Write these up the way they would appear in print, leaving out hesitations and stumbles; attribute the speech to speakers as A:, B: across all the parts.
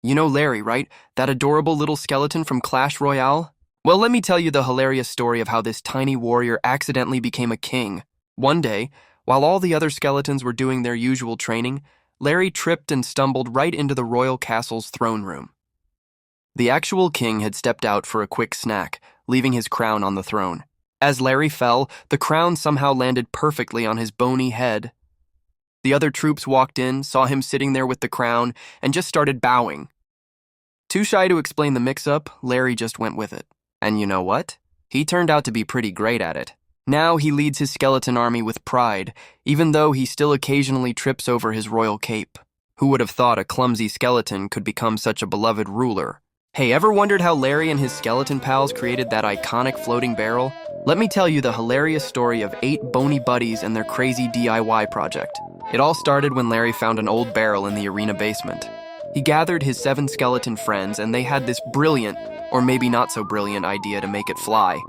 A: You know Larry, right? That adorable little skeleton from Clash Royale? Well, let me tell you the hilarious story of how this tiny warrior accidentally became a king. One day, while all the other skeletons were doing their usual training, Larry tripped and stumbled right into the royal castle's throne room. The actual king had stepped out for a quick snack, leaving his crown on the throne. As Larry fell, the crown somehow landed perfectly on his bony head. The other troops walked in, saw him sitting there with the crown, and just started bowing. Too shy to explain the mix-up, Larry just went with it. And you know what? He turned out to be pretty great at it. Now he leads his skeleton army with pride, even though he still occasionally trips over his royal cape. Who would have thought a clumsy skeleton could become such a beloved ruler? Hey, ever wondered how Larry and his skeleton pals created that iconic floating barrel? Let me tell you the hilarious story of 8 bony buddies and their crazy DIY project. It all started when Larry found an old barrel in the arena basement. He gathered his 7 skeleton friends and they had this brilliant, or maybe not so brilliant idea to make it fly.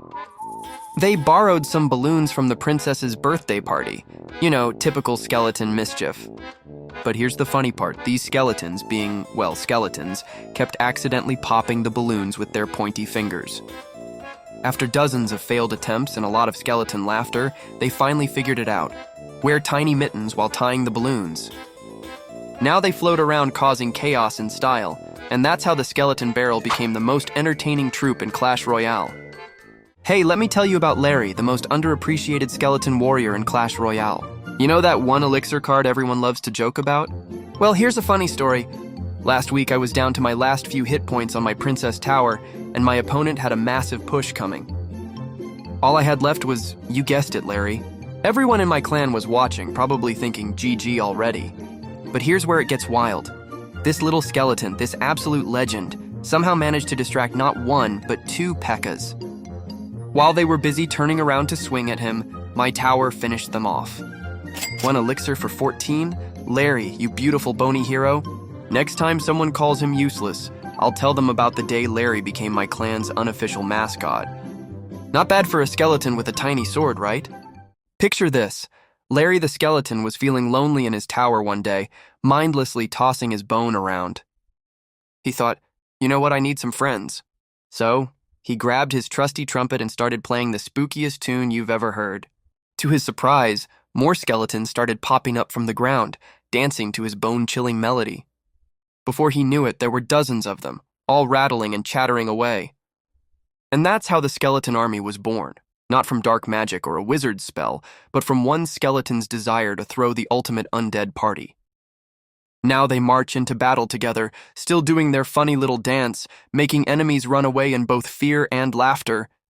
A: They borrowed some balloons from the princess's birthday party. You know, typical skeleton mischief. But here's the funny part. These skeletons, being, well, skeletons, kept accidentally popping the balloons with their pointy fingers. After dozens of failed attempts and a lot of skeleton laughter, they finally figured it out. Wear tiny mittens while tying the balloons. Now they float around causing chaos in style, and that's how the skeleton barrel became the most entertaining troop in Clash Royale. Hey, let me tell you about Larry, the most underappreciated skeleton warrior in Clash Royale. You know that one elixir card everyone loves to joke about? Well, here's a funny story. Last week I was down to my last few hit points on my Princess Tower, and my opponent had a massive push coming. All I had left was, you guessed it, Larry. Everyone in my clan was watching, probably thinking GG already. But here's where it gets wild. This little skeleton, this absolute legend, somehow managed to distract not 1, but 2 P.E.K.K.A.s. While they were busy turning around to swing at him, my tower finished them off. 1 elixir for 14? Larry, you beautiful bony hero. Next time someone calls him useless, I'll tell them about the day Larry became my clan's unofficial mascot. Not bad for a skeleton with a tiny sword, right? Picture this. Larry the skeleton was feeling lonely in his tower one day, mindlessly tossing his bone around. He thought, you know what, I need some friends. So, he grabbed his trusty trumpet and started playing the spookiest tune you've ever heard. To his surprise, more skeletons started popping up from the ground, dancing to his bone-chilling melody. Before he knew it, there were dozens of them, all rattling and chattering away. And that's how the skeleton army was born. Not from dark magic or a wizard's spell, but from one skeleton's desire to throw the ultimate undead party. Now they march into battle together, still doing their funny little dance, making enemies run away in both fear and laughter.